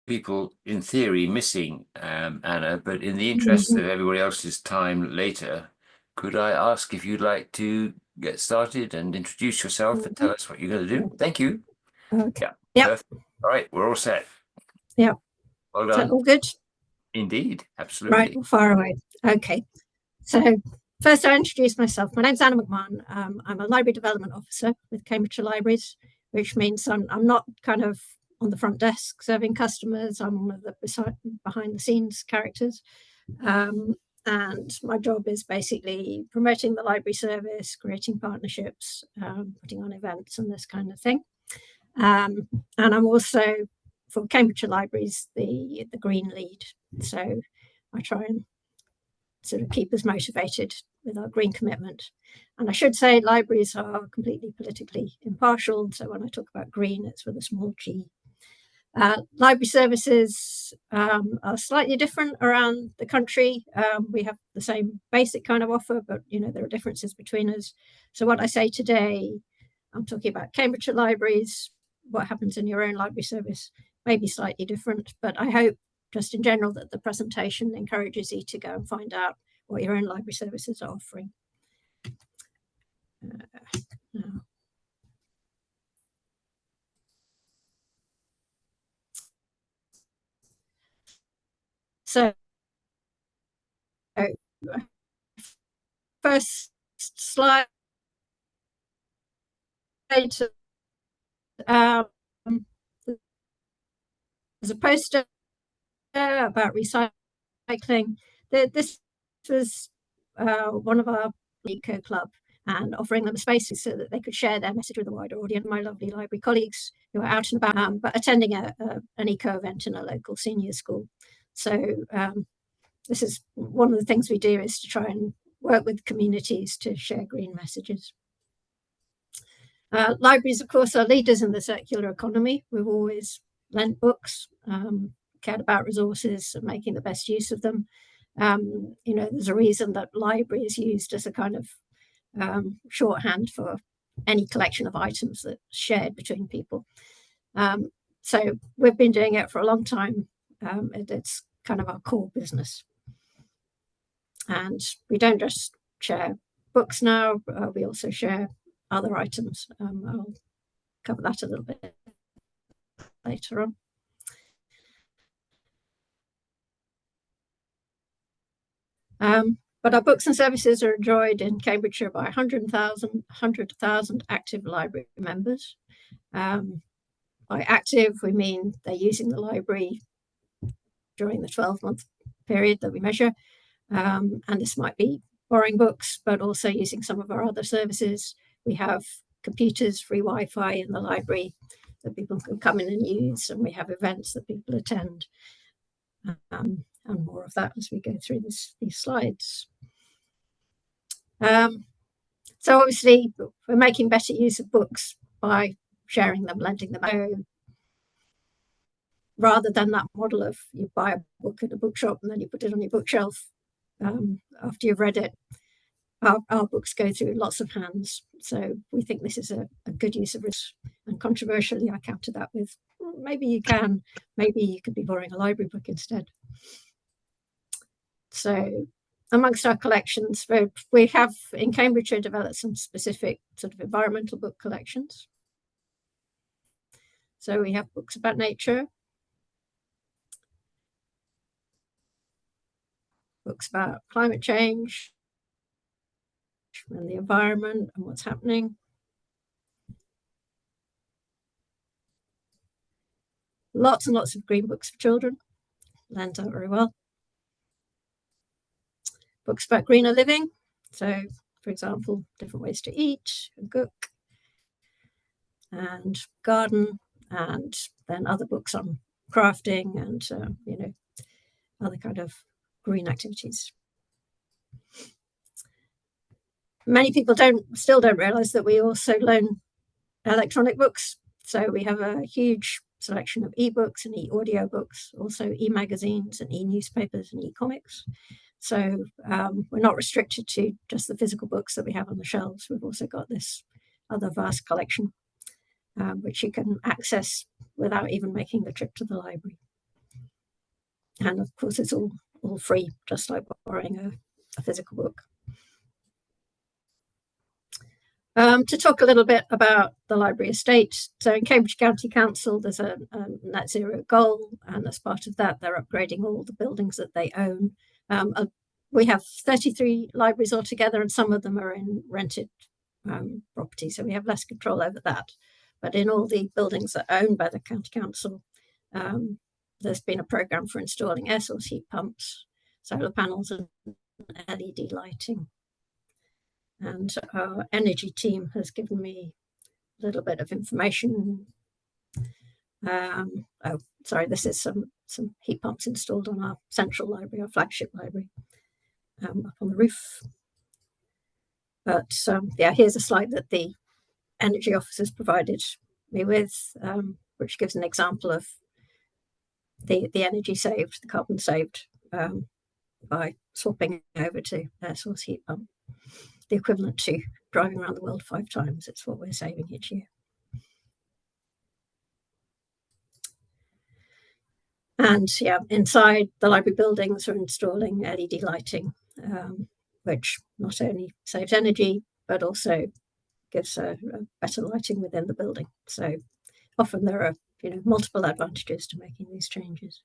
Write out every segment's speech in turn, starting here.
people in theory missing, Anna, but in the interest of everybody else's time later, could I ask if you'd like to get started and introduce yourself and tell us what you're going to do? Thank you. Okay. Yeah. Perfect. All right, we're all set. Yeah. Well Is done. that all good? Indeed, absolutely. Right, we'll fire away. Okay. So first, I introduce myself. My name's Anna McMahon. I'm a library development officer with Cambridgeshire Libraries, which means I'm not kind of on the front desk serving customers. I'm one of the behind the scenes characters. And my job is basically promoting the library service, creating partnerships, putting on events and this kind of thing. And I'm also, for Cambridgeshire Libraries, the green lead. So I try and sort of keep us motivated with our green commitment. And I should say libraries are completely politically impartial. So when I talk about green, it's with a small g. Library services are slightly different around the country. We have the same basic kind of offer, but there are differences between us. So what I say today, I'm talking about Cambridgeshire Libraries. What happens in your own library service may be slightly different, but I hope just in general that the presentation encourages you to go and find out what your own library services are offering. So first slide, there's a poster about recycling. This was one of our Eco Club and offering them spaces so that they could share their message with a wider audience. My lovely library colleagues who are out and about, but attending an eco event in a local senior school. So this is one of the things we do, is to try and work with communities to share green messages. Libraries, of course, are leaders in the circular economy. We've always lent books, cared about resources and making the best use of them. There's a reason that library is used as a kind of shorthand for any collection of items that's shared between people. So we've been doing it for a long time. It's kind of our core business. And we don't just share books now, we also share other items. I'll cover that a little bit later on. But our books and services are enjoyed in Cambridgeshire by 100,000 active library members. By active, we mean they're using the library during the 12-month period that we measure. And this might be borrowing books, but also using some of our other services. We have computers, free Wi-Fi in the library that people can come in and use, and we have events that people attend. And more of that as we go through these slides. So obviously we're making better use of books by sharing them, lending them out, rather than that model of you buy a book at a bookshop and then you put it on your bookshelf after you've read it. Our books go through lots of hands, so we think this is a good use of risk. And controversially, I counter that with, maybe you could be borrowing a library book instead. So amongst our collections, we have in Cambridgeshire developed some specific sort of environmental book collections. So we have books about nature, books about climate change and the environment and what's happening. Lots and lots of green books for children, lends out very well. Books about greener living. So, for example, different ways to eat and cook and garden, and then other books on crafting and, other kind of green activities. Many people still don't realize that we also loan electronic books. So we have a huge selection of ebooks and e-audio books, also e-magazines and e-newspapers and e-comics. So we're not restricted to just the physical books that we have on the shelves. We've also got this other vast collection, which you can access without even making the trip to the library. And of course, it's all free, just like borrowing a physical book. To talk a little bit about the library estate. So in Cambridge County Council, there's a net zero goal, and as part of that, they're upgrading all the buildings that they own. We have 33 libraries altogether, and some of them are in rented property, so we have less control over that. But in all the buildings that are owned by the county council, there's been a programme for installing air source heat pumps, solar panels, and LED lighting. And our energy team has given me a little bit of information. Oh, sorry, this is some heat pumps installed on our central library, our flagship library, up on the roof. But yeah, here's a slide that the energy officers provided me with, which gives an example of the energy saved, the carbon saved, by swapping over to air source heat pump. The equivalent to driving around the world 5 times. It's what we're saving each year. And yeah, inside the library buildings, we're installing LED lighting, which not only saves energy, but also gives a better lighting within the building. So often there are multiple advantages to making these changes.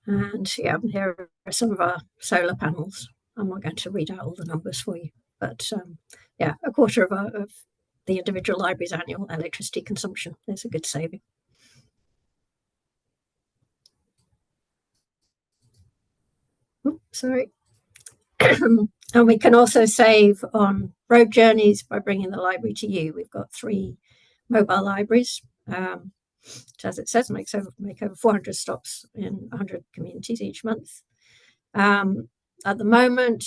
And yeah, here are some of our solar panels. I'm not going to read out all the numbers for you, but yeah, a quarter of the individual library's annual electricity consumption. There's a good saving. Oops, sorry. And we can also save on road journeys by bringing the library to you. We've got 3 mobile libraries, which, as it says, make over 400 stops in 100 communities each month. At the moment,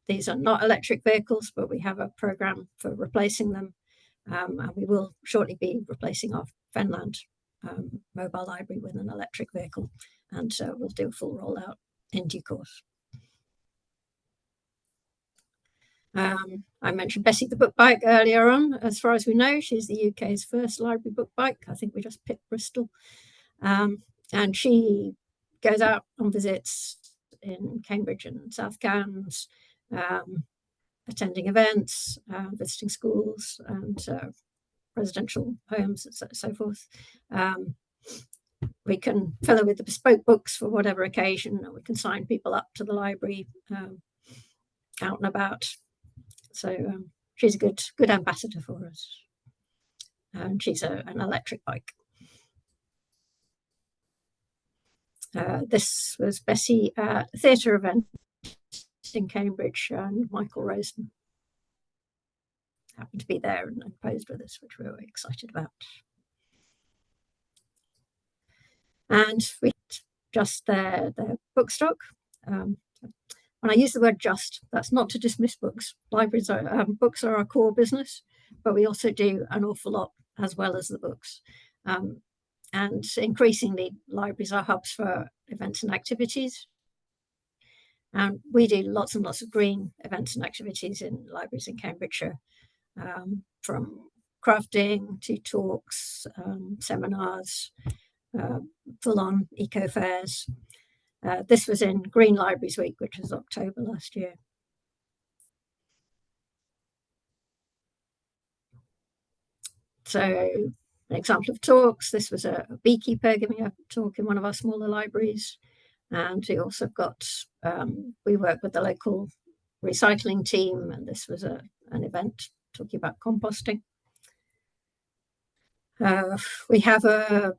these are not electric vehicles, but we have a programme for replacing them. And we will shortly be replacing our Fenland mobile library with an electric vehicle. And we'll do a full rollout in due course. I mentioned Bessie the book bike earlier on. As far as we know, she's the UK's first library book bike. I think we just picked Bristol. And she goes out on visits in Cambridge and South Cambs, attending events, visiting schools and residential homes, and so forth. We can fill her with the bespoke books for whatever occasion, and we can sign people up to the library out and about. So she's a good ambassador for us. And she's an electric bike. This was Bessie at a theatre event in Cambridge, and Michael Rosen happened to be there and posed with us, which we were excited about. And we just their book stock. When I use the word just, that's not to dismiss books. Libraries are books are our core business, but we also do an awful lot as well as the books. And increasingly, libraries are hubs for events and activities. And we do lots and lots of green events and activities in libraries in Cambridgeshire, from crafting to talks, seminars, full-on eco fairs. This was in Green Libraries Week, which was October last year. So an example of talks, this was a beekeeper giving a talk in one of our smaller libraries. And we also got, we work with the local recycling team, and this was an event talking about composting. We have an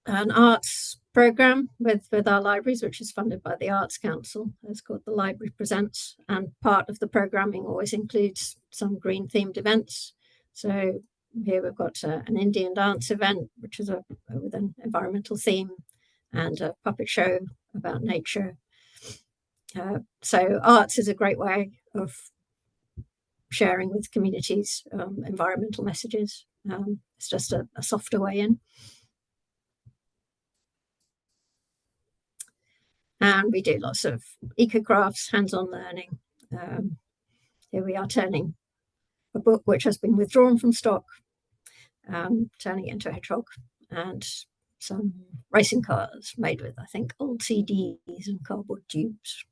arts programme with our libraries, which is funded by the Arts Council. It's called The Library Presents, and part of the programming always includes some green themed events. So here we've got an Indian dance event, which is with an environmental theme, and a puppet show about nature. So arts is a great way of sharing with communities environmental messages. It's just a softer way in. And we do lots of eco-crafts, hands-on learning. Here we are turning a book which has been withdrawn from stock turning it into a hedgehog, and some racing cars made with, I think, old CDs and cardboard tubes.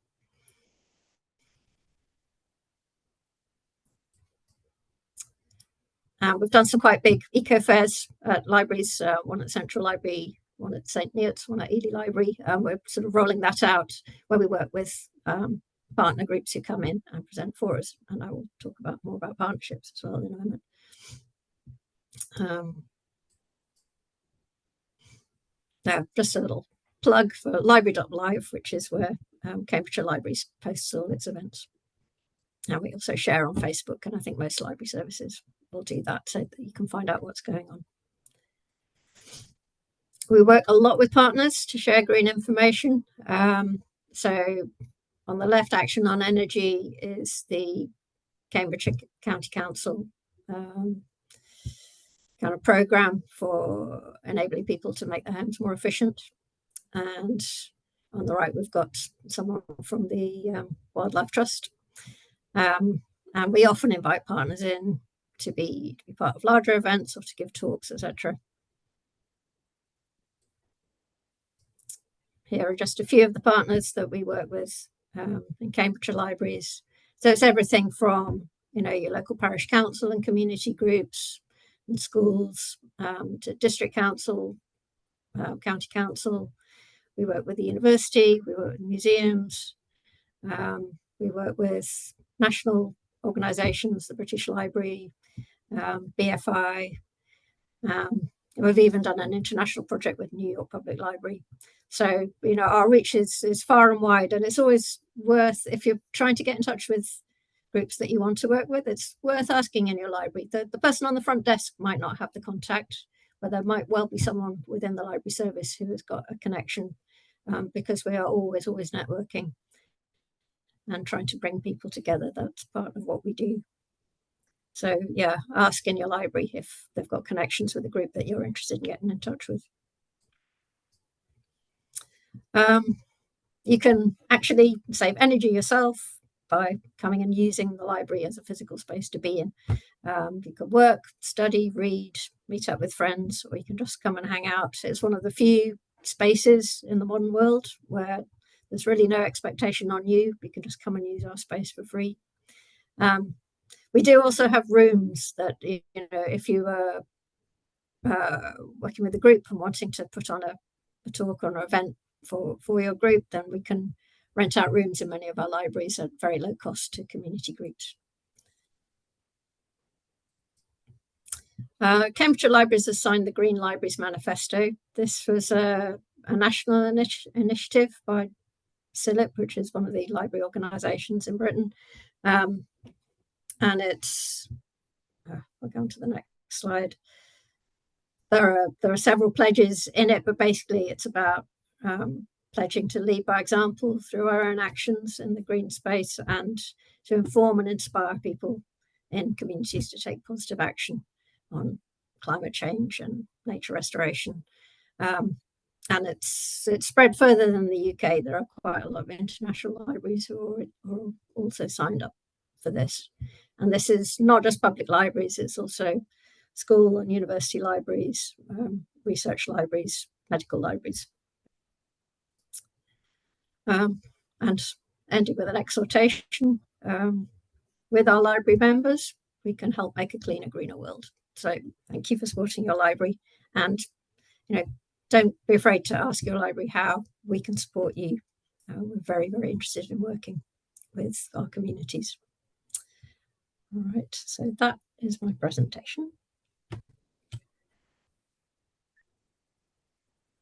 We've done some quite big eco fairs at libraries, one at Central Library, one at St Neots, one at Ely Library. We're sort of rolling that out, where we work with partner groups who come in and present for us, and I will talk more about partnerships as well in a moment. Now, just a little plug for library.live, which is where Cambridgeshire Libraries posts all its events. And we also share on Facebook, and I think most library services will do that so that you can find out what's going on. We work a lot with partners to share green information. So on the left, Action on Energy is the Cambridgeshire County Council kind of program for enabling people to make their homes more efficient. And on the right, we've got someone from the Wildlife Trust. And we often invite partners in to be part of larger events or to give talks, etc. Here are just a few of the partners that we work with in Cambridgeshire Libraries. So it's everything from, your local parish council and community groups and schools, to district council, county council. We work with the university, we work with museums, we work with national organisations, the British Library, BFI. We've even done an international project with New York Public Library. So, our reach is far and wide, and it's always worth, if you're trying to get in touch with groups that you want to work with, it's worth asking in your library. The person on the front desk might not have the contact, but there might well be someone within the library service who has got a connection, because we are always networking and trying to bring people together. That's part of what we do. So yeah, ask in your library if they've got connections with a group that you're interested in getting in touch with. You can actually save energy yourself by coming and using the library as a physical space to be in. You can work, study, read, meet up with friends, or you can just come and hang out. It's one of the few spaces in the modern world where there's really no expectation on you. You can just come and use our space for free. We do also have rooms that, if you are working with a group and wanting to put on a talk or an event for your group, then we can rent out rooms in many of our libraries at very low cost to community groups. Cambridgeshire Libraries has signed the Green Libraries Manifesto. This was a national initiative by CILIP, which is one of the library organisations in Britain. And it's, we'll go on to the next slide. There are several pledges in it, but basically it's about pledging to lead by example through our own actions in the green space, and to inform and inspire people in communities to take positive action on climate change and nature restoration. And it's spread further than the UK. There are quite a lot of international libraries who are also signed up for this. And this is not just public libraries, it's also school and university libraries, research libraries, medical libraries. And ending with an exhortation, with our library members, we can help make a cleaner, greener world. So thank you for supporting your library, and don't be afraid to ask your library how we can support you. We're very, very interested in working with our communities. All right, so that is my presentation.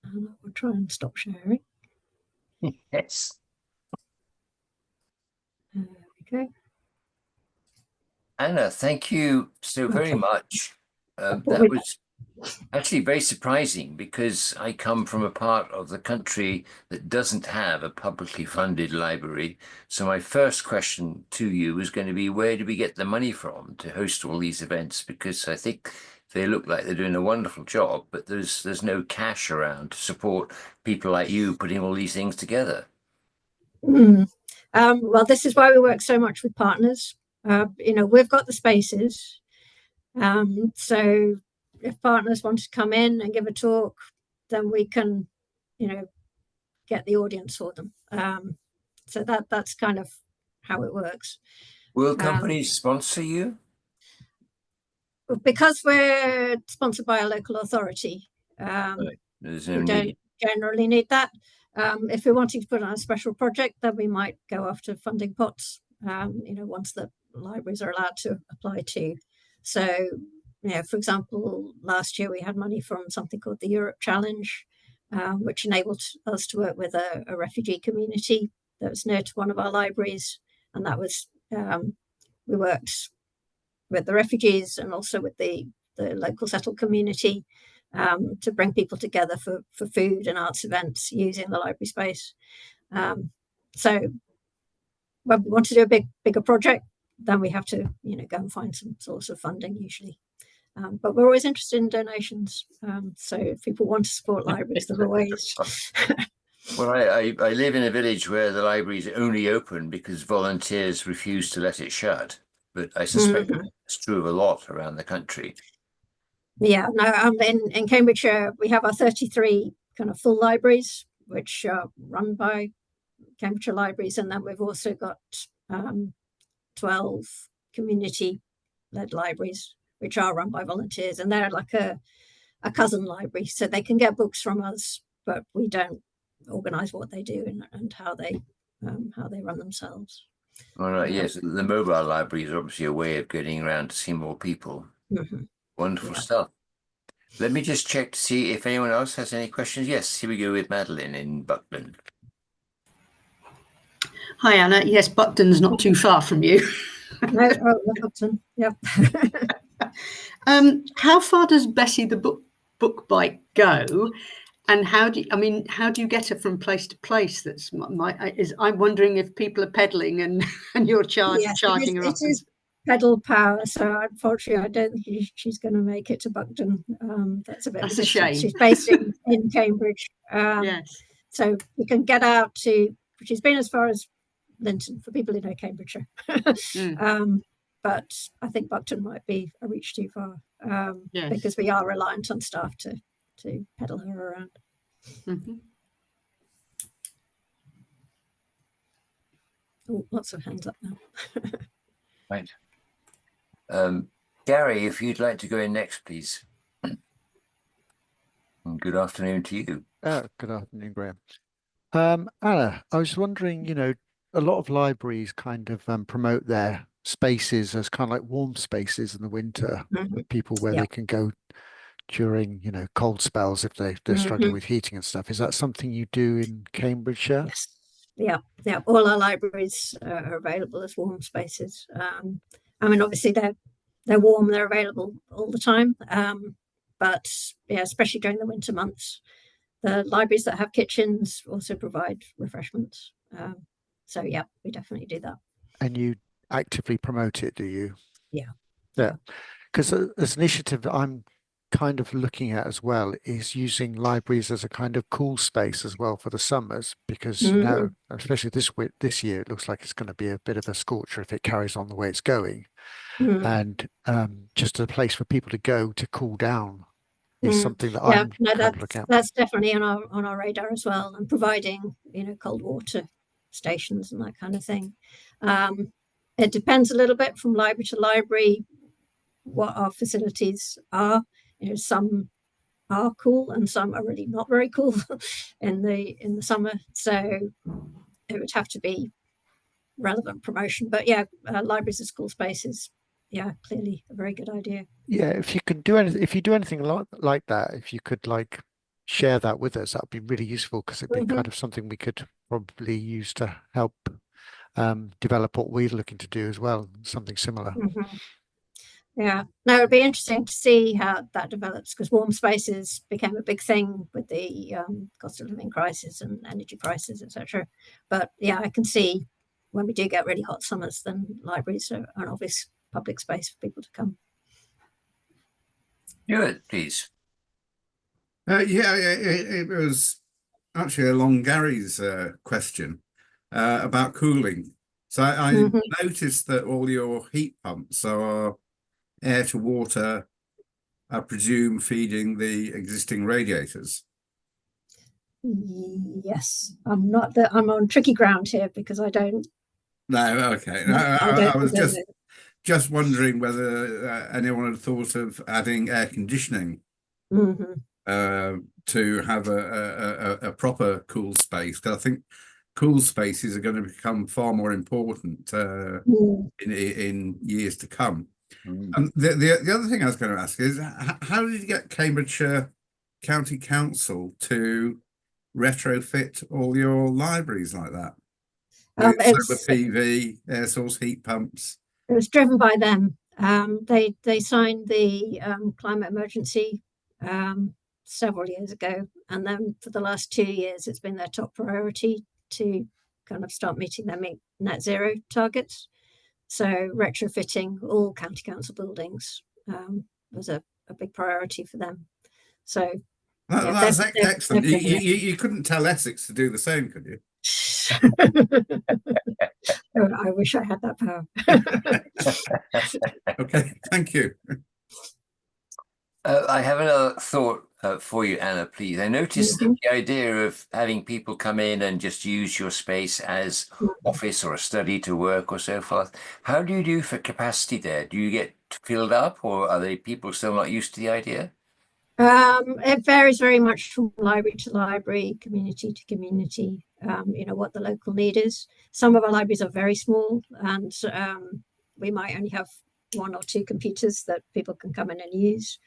And I will try and stop sharing. Yes. There we go. Anna, thank you so very much. That was actually very surprising, because I come from a part of the country that doesn't have a publicly funded library. So my first question to you is going to be, where do we get the money from to host all these events? Because I think they look like they're doing a wonderful job, but there's no cash around to support people like you putting all these things together. Well, this is why we work so much with partners. We've got the spaces. So if partners want to come in and give a talk, then we can, get the audience for them. So that's kind of how it works. Will companies sponsor you? Because we're sponsored by a local authority, Right. There's no we don't need. generally need that. If we're wanting to put on a special project, then we might go after funding pots, once the libraries are allowed to apply to. So, for example, last year we had money from something called the Europe Challenge, which enabled us to work with a refugee community that was near to one of our libraries. And that was, we worked with the refugees and also with the local settled community to bring people together for food and arts events using the library space. So when we want to do a bigger project, then we have to, go and find some source of funding usually. But we're always interested in donations. So if people want to support libraries, there are ways. Well, I live in a village where the library is only open because volunteers refuse to let it shut. But I suspect it's true of a lot around the country. Yeah, no, in Cambridgeshire, we have our 33 kind of full libraries, which are run by Cambridgeshire Libraries. And then we've also got 12 community-led libraries, which are run by volunteers. And they're like a cousin library. So they can get books from us, but we don't organise what they do and how they run themselves. All right, yes, the mobile library is obviously a way of getting around to see more people. Wonderful stuff. Let me just check to see if anyone else has any questions. Yes, here we go with Madeline in Buckland. Hi, Anna. Yes, Buckton's not too far from you. No, Buckton, yep. How far does Bessie the book bike go? And how do you get her from place to place? I'm wondering if people are pedaling and you're charging her up. It is pedal power, so unfortunately I don't think she's going to make it to Buckton. That's a shame. She's based in Cambridge. Yes. So we can get out to, she's been as far as Linton for people who know Cambridgeshire. But I think Buckton might be a reach too far, because we are reliant on staff to pedal her around. Oh, lots of hands up now. Right. Gary, if you'd like to go in next, please. And good afternoon to you. Good afternoon, Graham. Anna, I was wondering, a lot of libraries kind of promote their spaces as kind of like warm spaces in the winter for people where they can go during, cold spells if they're struggling with heating and stuff. Is that something you do in Cambridgeshire? Yes. Yeah. All our libraries are available as warm spaces. Obviously they're warm, they're available all the time. But yeah, especially during the winter months, the libraries that have kitchens also provide refreshments. So yeah, we definitely do that. And you actively promote it, do you? Yeah. Because as an initiative that I'm kind of looking at as well is using libraries as a kind of cool space as well for the summers, because now, especially this year, it looks like it's going to be a bit of a scorcher if it carries on the way it's going. And just a place for people to go to cool down is something that I'm kind of looking at. That's definitely on our radar as well, and providing cold water stations and that kind of thing. It depends a little bit from library to library what our facilities are. Some are cool and some are really not very cool in the summer. So it would have to be relevant promotion. But yeah, libraries as school spaces, clearly a very good idea. Yeah, if you can do anything, if you do anything like that, if you could share that with us, that would be really useful, because it'd be kind of something we could probably use to help develop what we're looking to do as well, something similar. Yeah, no, it'd be interesting to see how that develops, because warm spaces became a big thing with the cost of living crisis and energy prices, etc. But yeah, I can see when we do get really hot summers, then libraries are an obvious public space for people to come. Stuart, please. It was actually along Gary's question about cooling. So I noticed that all your heat pumps are air to water I presume feeding the existing radiators. Yes, I'm on tricky ground here because I don't. No, okay. No, I was just wondering whether anyone had thought of adding air conditioning to have a proper cool space. Because I think cool spaces are going to become far more important in years to come. And the other thing I was going to ask is, how did you get Cambridgeshire County Council to retrofit all your libraries like that? With solar PV, air source heat pumps. It was driven by them. They signed the climate emergency several years ago, and then for the last 2 years, it's been their top priority to kind of start meeting their net zero targets. So retrofitting all county council buildings was a big priority for them. So that's excellent. You couldn't tell Essex to do the same, could you? I wish I had that power. Okay, thank you. I have another thought for you, Anna, please. I noticed that the idea of having people come in and just use your space as office or a study to work or so forth. How do you do for capacity there? Do you get filled up, or are they people still not used to the idea? It varies very much from library to library, community to community, what the local need is. Some of our libraries are very small, and we might only have 1 or 2 computers that people can come in and use.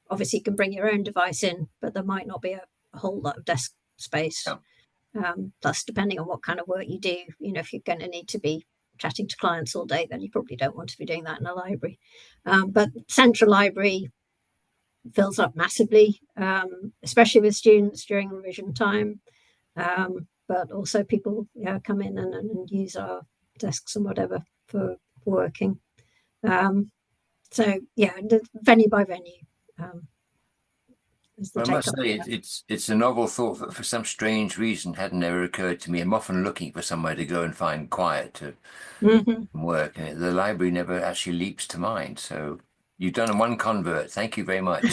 Obviously, you can bring your own device in, but there might not be a whole lot of desk space. Plus, depending on what kind of work you do, if you're going to need to be chatting to clients all day, then you probably don't want to be doing that in a library. But Central Library fills up massively, especially with students during revision time. But also people come in and use our desks and whatever for working. So venue by venue. I must say it's a novel thought that for some strange reason hadn't ever occurred to me. I'm often looking for somewhere to go and find quiet to work, and the library never actually leaps to mind. So you've done one convert. Thank you very much.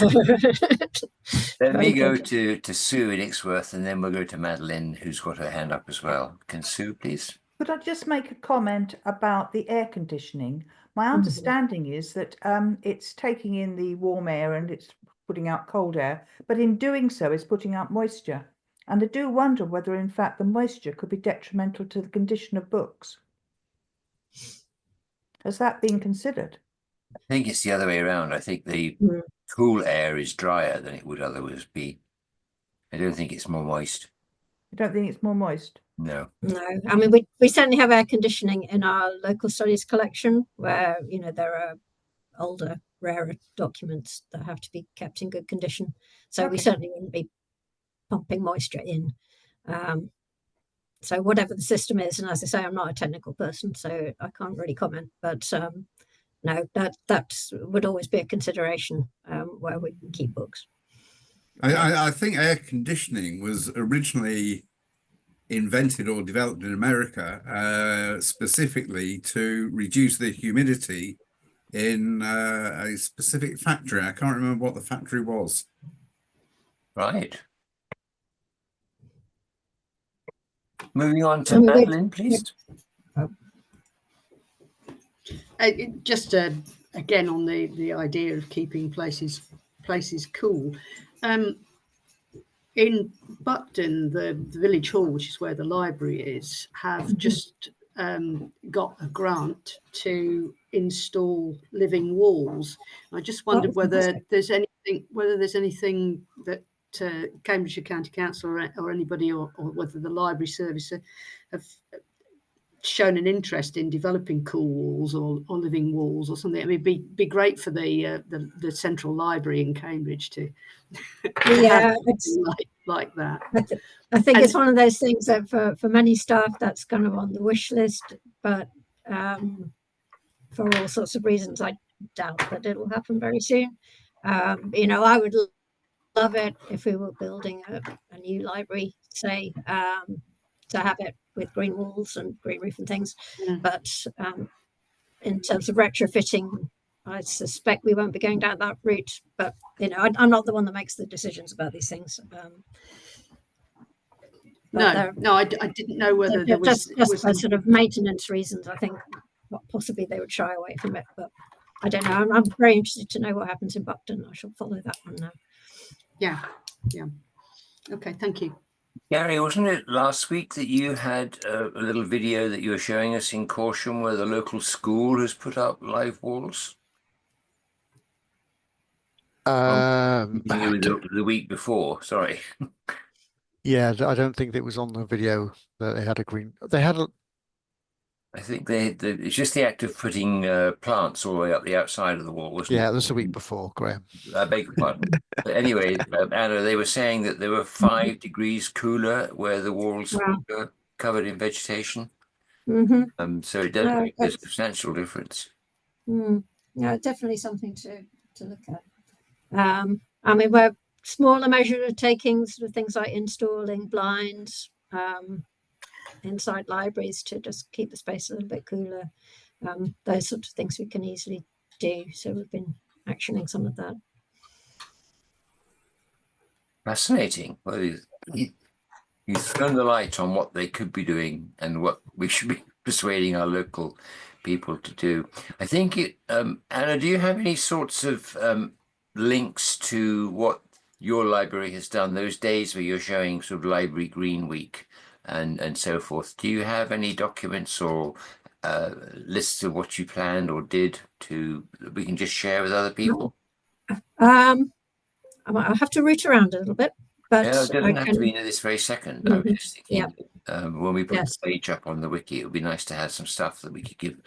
Let me go to Sue in Ixworth, and then we'll go to Madeline, who's got her hand up as well. Can Sue, please? Could I just make a comment about the air conditioning? My understanding is that it's taking in the warm air and it's putting out cold air, but in doing so, it's putting out moisture. And I do wonder whether, in fact, the moisture could be detrimental to the condition of books. Has that been considered? I think it's the other way around. I think the cool air is drier than it would otherwise be. I don't think it's more moist. I don't think it's more moist. No. I mean, we certainly have air conditioning in our local studies collection, where there are older, rarer documents that have to be kept in good condition. So we certainly wouldn't be pumping moisture in. So whatever the system is, and as I say, I'm not a technical person, so I can't really comment. But no, that would always be a consideration where we can keep books. I think air conditioning was originally invented or developed in America specifically to reduce the humidity in a specific factory. I can't remember what the factory was. Right. Moving on to Madeline, please. Just again on the idea of keeping places cool. In Buckden, the village hall, which is where the library is, have just got a grant to install living walls. I just wondered whether there's anything that Cambridgeshire County Council or anybody or whether the library service have shown an interest in developing cool walls or living walls or something. I mean, it'd be great for the central library in Cambridge to like that. I think it's one of those things that for many staff that's kind of on the wish list, but for all sorts of reasons, I doubt that it'll happen very soon. I would love it if we were building a new library, say, to have it with green walls and green roof and things. But in terms of retrofitting I suspect we won't be going down that route, but you know, I'm not the one that makes the decisions about these things. No, I didn't know whether there was just for sort of maintenance reasons. I think possibly they would shy away from it, but I don't know. I'm very interested to know what happens in Buckton. I shall follow that one now. Yeah. Okay, thank you. Gary, wasn't it last week that you had a little video that you were showing us in Corsham where the local school has put up live walls? The week before, sorry. Yeah, I don't think it was on the video that they had a green. They had a. I think it's just the act of putting plants all the way up the outside of the wall, wasn't it? Yeah, it was the week before, Graham. I beg your pardon. But anyway, Anna, they were saying that there were 5 degrees cooler where the walls were covered in vegetation. So it does make a substantial difference. Yeah, definitely something to look at. I mean, where smaller measures of taking sort of things like installing blinds inside libraries to just keep the space a little bit cooler. Those sorts of things we can easily do. So we've been actioning some of that. Fascinating. Well, you've thrown the light on what they could be doing and what we should be persuading our local people to do. I think Anna, do you have any sorts of links to what your library has done those days where you're showing sort of Library Green Week and so forth? Do you have any documents or lists of what you planned or did that we can just share with other people? I'll have to root around a little bit, but it doesn't have to be in this very second. I was just thinking when we put the page up on the wiki, it would be nice to have some stuff that we could give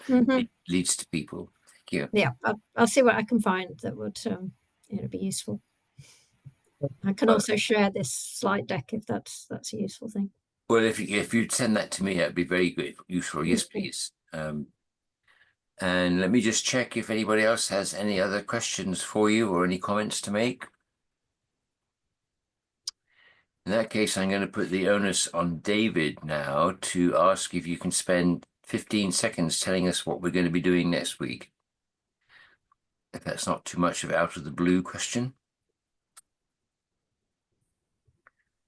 leads to people. Thank you. Yeah, I'll see what I can find that would be useful. I can also share this slide deck if that's a useful thing. Well, if you'd send that to me, that'd be very good, useful. Yes, please. And let me just check if anybody else has any other questions for you or any comments to make. In that case, I'm going to put the onus on David now to ask if you can spend 15 seconds telling us what we're going to be doing next week. If that's not too much of an out of the blue question.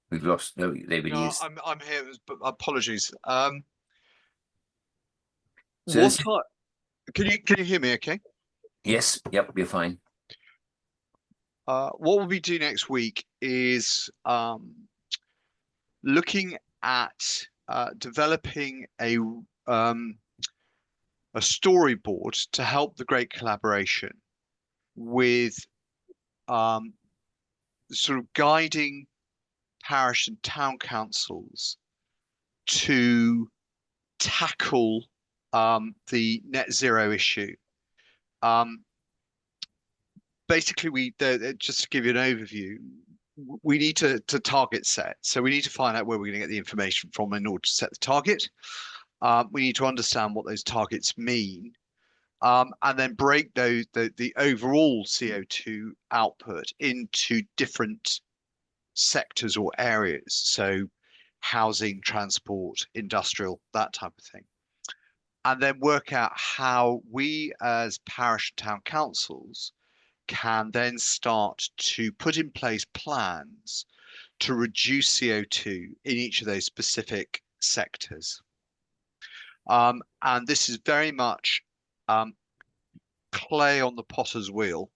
We've lost David. No, I'm here. But apologies. Can you hear me? Okay. Yes. Yep. You're fine. What we'll be doing next week is looking at developing a storyboard to help the Great Collaboration with sort of guiding parish and town councils to tackle the net zero issue. Basically, just to give you an overview, we need to target set. So we need to find out where we're going to get the information from in order to set the target. We need to understand what those targets mean, and then break the overall CO2 output into different sectors or areas. So housing, transport, industrial, that type of thing. And then work out how we as parish and town councils can then start to put in place plans to reduce CO2 in each of those specific sectors. And this is very much clay on the potter's wheel,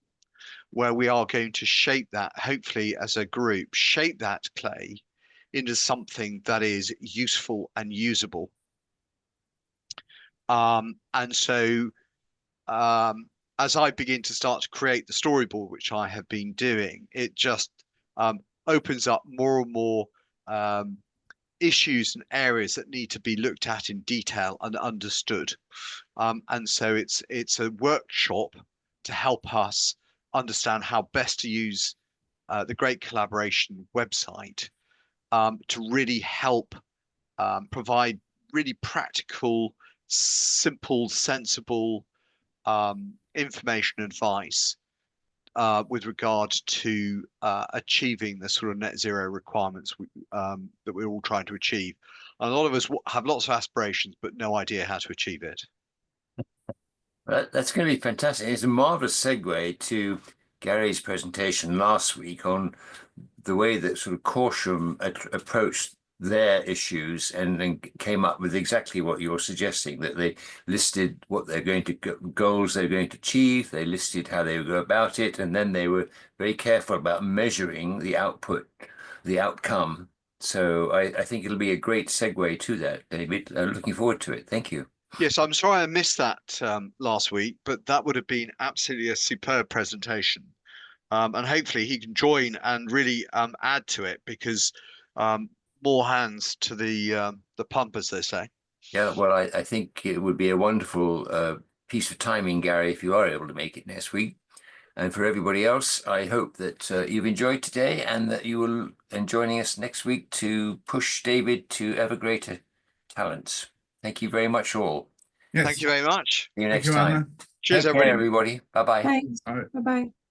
where we are going to shape that, hopefully as a group, shape that clay into something that is useful and usable. And so as I begin to start to create the storyboard, which I have been doing, it just opens up more and more issues and areas that need to be looked at in detail and understood. And so it's a workshop to help us understand how best to use the Great Collaboration website to really help provide really practical, simple, sensible information advice with regard to achieving the sort of net zero requirements that we're all trying to achieve. And a lot of us have lots of aspirations, but no idea how to achieve it. That's going to be fantastic. It's a marvelous segue to Gary's presentation last week on the way that sort of Corsham approached their issues and then came up with exactly what you're suggesting, that they listed what they're going to goals they're going to achieve, they listed how they would go about it, and then they were very careful about measuring the output, the outcome. So I think it'll be a great segue to that, David. I'm looking forward to it. Thank you. Yes, I'm sorry I missed that last week, but that would have been absolutely a superb presentation. And hopefully he can join and really add to it, because more hands to the pump, as they say. Yeah, well, I think it would be a wonderful piece of timing, Gary, if you are able to make it next week. And for everybody else, I hope that you've enjoyed today and that you will be joining us next week to push David to ever greater talents. Thank you very much, all. Yes. Thank you very much. See you Thank next you, time. Anna. Cheers, Take care, everybody. everybody. Bye-bye. Thanks. All right. Bye-bye.